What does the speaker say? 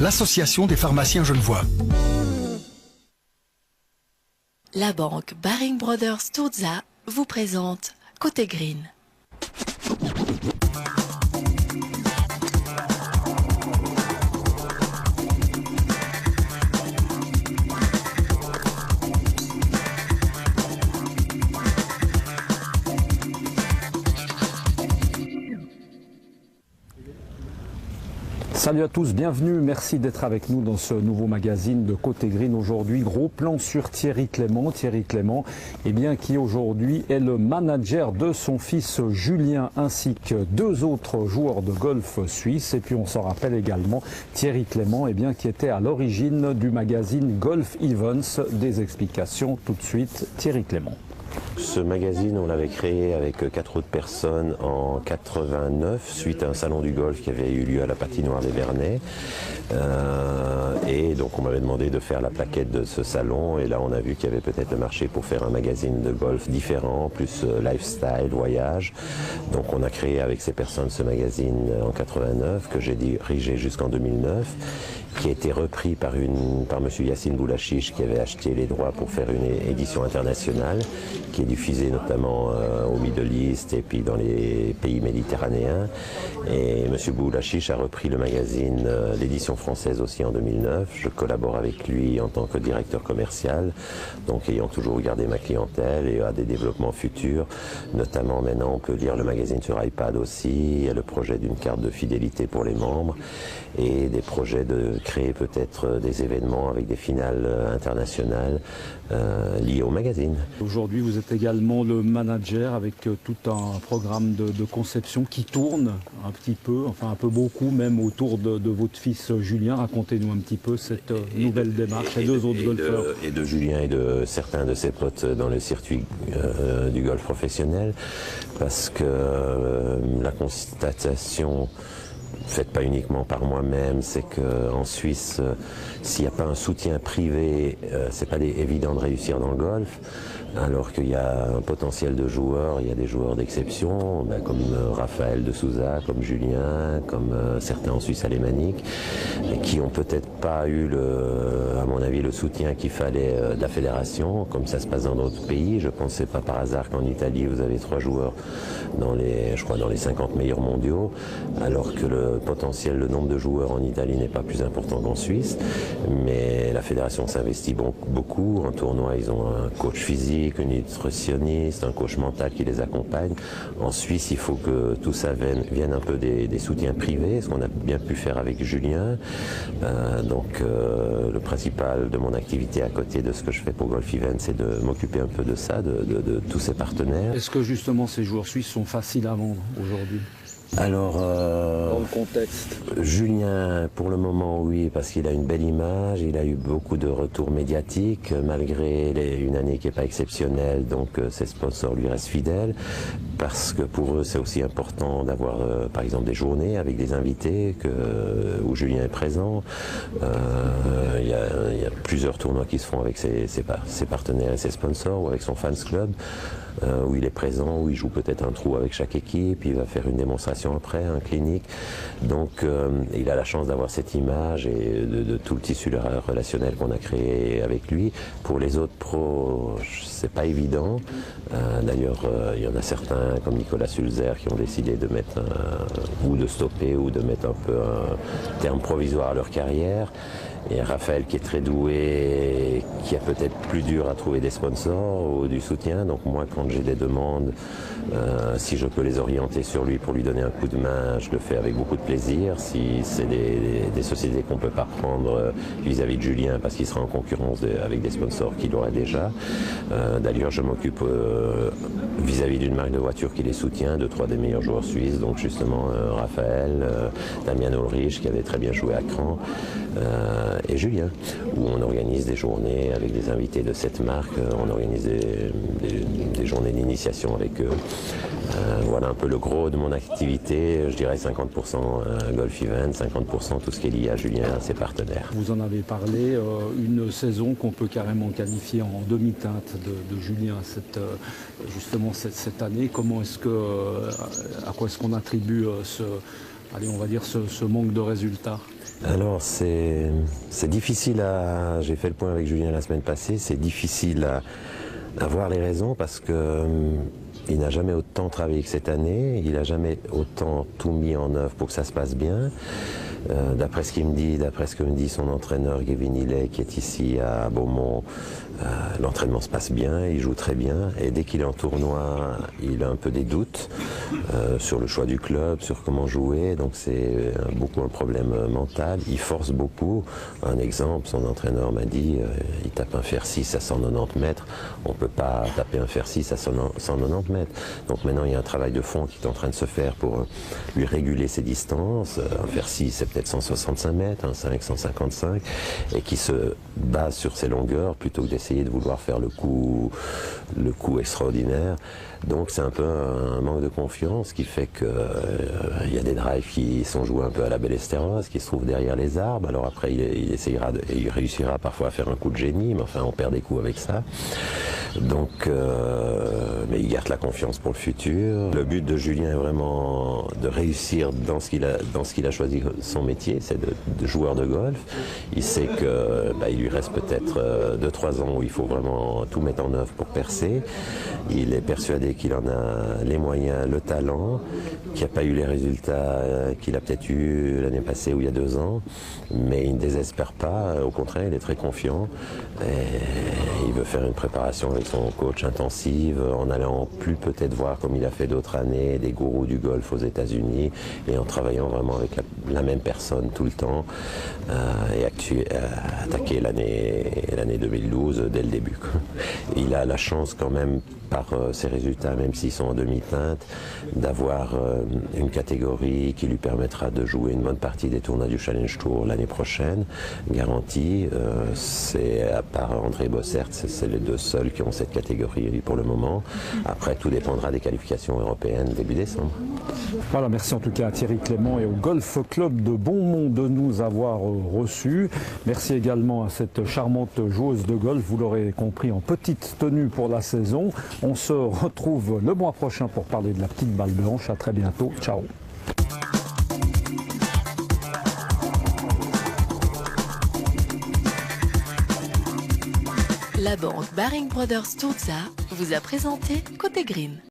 l'Association des pharmaciens genevois. La banque Baring Brothers Sturza vous présente Côté Green. Salut à tous, bienvenue, merci d'être avec nous dans ce nouveau magazine de Côté Green. Aujourd'hui, gros plan sur Thierry Clément. Thierry Clément, qui aujourd'hui est le manager de son fils Julien ainsi que deux autres joueurs de golf suisses. Et puis on s'en rappelle également Thierry Clément, qui était à l'origine du magazine Golf Events. Des explications tout de suite, Thierry Clément. Ce magazine, on l'avait créé avec 4 autres personnes en 89, suite à un salon du golf qui avait eu lieu à la patinoire des Vernets. Et donc on m'avait demandé de faire la plaquette de ce salon, et là on a vu qu'il y avait peut-être le marché pour faire un magazine de golf différent, plus lifestyle, voyage. Donc on a créé avec ces personnes ce magazine en 89, que j'ai dirigé jusqu'en 2009. Qui a été repris par M. Yassine Boulachiche, qui avait acheté les droits pour faire une édition internationale, qui est diffusée notamment au Middle East et puis dans les pays méditerranéens. Et M. Boulachiche a repris le magazine, l'édition française aussi en 2009. Je collabore avec lui en tant que directeur commercial, donc ayant toujours gardé ma clientèle et à des développements futurs. Notamment maintenant on peut lire le magazine sur iPad aussi, il y a le projet d'une carte de fidélité pour les membres et des projets de créer peut-être des événements avec des finales internationales liées au magazine. Aujourd'hui, vous êtes également le manager avec tout un programme de conception qui tourne un petit peu, enfin un peu beaucoup même autour de votre fils Julien. Racontez-nous un petit peu cette nouvelle démarche et deux autres golfeurs. Et de Julien et de certains de ses potes dans le circuit du golf professionnel, parce que la constatation faite pas uniquement par moi-même, c'est qu'en Suisse, s'il n'y a pas un soutien privé, c'est pas évident de réussir dans le golf. Alors qu'il y a un potentiel de joueurs, il y a des joueurs d'exception, comme Raphaël de Souza, comme Julien, comme certains en Suisse alémanique, et qui ont peut-être pas eu, à mon avis, le soutien qu'il fallait de la fédération, comme ça se passe dans d'autres pays. Je pense que c'est pas par hasard qu'en Italie, vous avez 3 joueurs dans les 50 meilleurs mondiaux, alors que le potentiel, le nombre de joueurs en Italie n'est pas plus important qu'en Suisse. Mais la fédération s'investit beaucoup. En tournoi, ils ont un coach physique, une nutritionniste, un coach mental qui les accompagne. En Suisse, il faut que tout ça vienne un peu des soutiens privés, ce qu'on a bien pu faire avec Julien. Le principal de mon activité à côté de ce que je fais pour Golf Event, c'est de m'occuper un peu de ça, de tous ces partenaires. Est-ce que justement ces joueurs suisses sont faciles à vendre aujourd'hui ? Alors, dans le contexte. Julien, pour le moment, oui, parce qu'il a une belle image, il a eu beaucoup de retours médiatiques, malgré une année qui n'est pas exceptionnelle, donc ses sponsors lui restent fidèles, parce que pour eux, c'est aussi important d'avoir, par exemple, des journées avec des invités où Julien est présent. Il y a plusieurs tournois qui se font avec ses partenaires et ses sponsors, ou avec son fans club, où il est présent, où il joue peut-être un trou avec chaque équipe, il va faire une démonstration après, un clinique. Donc il a la chance d'avoir cette image et de tout le tissu relationnel qu'on a créé avec lui. Pour les autres pros, c'est pas évident. D'ailleurs, il y en a certains comme Nicolas Sulzer qui ont décidé de mettre ou de stopper ou de mettre un peu un terme provisoire à leur carrière. Et Raphaël qui est très doué, qui a peut-être plus dur à trouver des sponsors ou du soutien. Donc moi, quand j'ai des demandes, si je peux les orienter sur lui pour lui donner un coup de main, je le fais avec beaucoup de plaisir. Si c'est des sociétés qu'on ne peut pas prendre vis-à-vis de Julien parce qu'il sera en concurrence avec des sponsors qu'il aurait déjà. D'ailleurs, je m'occupe vis-à-vis d'une marque de voiture qui les soutient, de 3 des meilleurs joueurs suisses, donc justement Raphaël, Damien Ulrich qui avait très bien joué à Cran, et Julien, où on organise des journées avec des invités de cette marque, on organise des journées d'initiation avec eux. Voilà un peu le gros de mon activité, je dirais 50% Golf Event, 50% tout ce qui est lié à Julien et à ses partenaires. Vous en avez parlé, une saison qu'on peut carrément qualifier en demi-teinte de Julien justement cette année. À quoi est-ce qu'on attribue allez, on va dire, ce manque de résultats? Alors c'est difficile à... J'ai fait le point avec Julien la semaine passée, c'est difficile à voir les raisons parce que il n'a jamais autant travaillé que cette année, il n'a jamais autant tout mis en œuvre pour que ça se passe bien. D'après ce qu'il me dit, d'après ce que me dit son entraîneur Gavin Hillet qui est ici à Beaumont, l'entraînement se passe bien, il joue très bien et dès qu'il est en tournoi, il a un peu des doutes sur le choix du club, sur comment jouer, donc c'est beaucoup un problème mental, il force beaucoup. Un exemple, son entraîneur m'a dit, il tape un fer 6 à 190 mètres, on ne peut pas taper un fer 6 à 190 mètres. Donc maintenant il y a un travail de fond qui est en train de se faire pour lui réguler ses distances. Un fer 6 c'est peut-être 165 mètres, un 5, 155, et qui se base sur ses longueurs plutôt que d'essayer de vouloir faire le coup extraordinaire. Donc c'est un peu un manque de confiance qui fait que il y a des drives qui sont joués un peu à la Bellesteros, qui se trouvent derrière les arbres. Alors après il essayera il réussira parfois à faire un coup de génie, mais enfin on perd des coups avec ça. Donc mais il garde la confiance pour le futur. Le but de Julien est vraiment de réussir dans ce qu'il a choisi son métier, c'est de joueur de golf. Il sait que il lui reste peut-être 2-3 ans où il faut vraiment tout mettre en œuvre pour percer. Il est persuadé qu'il en a les moyens, le talent, qu'il n'a pas eu les résultats qu'il a peut-être eu l'année passée ou il y a 2 ans, mais il ne désespère pas, au contraire il est très confiant et il veut faire une préparation avec son coach intensive en allant plus peut-être voir comme il a fait d'autres années des gourous du golf aux États-Unis et en travaillant vraiment avec la même personne tout le temps et attaquer l'année 2012 dès le début. Il a la chance quand même par ses résultats, même s'ils sont en demi-teinte, d'avoir une catégorie qui lui permettra de jouer une bonne partie des tournois du Challenge Tour l'année prochaine, garantie. C'est à part André Bossert, c'est les 2 seuls qui ont cette catégorie pour le moment. Après, tout dépendra des qualifications européennes début décembre. Voilà, merci en tout cas à Thierry Clément et au Golf Club de Beaumont de nous avoir reçus. Merci également à cette charmante joueuse de golf, vous l'aurez compris, en petite tenue pour la saison. On se retrouve le mois prochain pour parler de la petite balle blanche. À très bientôt. Ciao. La banque Baring Brothers Sturza vous a présenté Côté Green.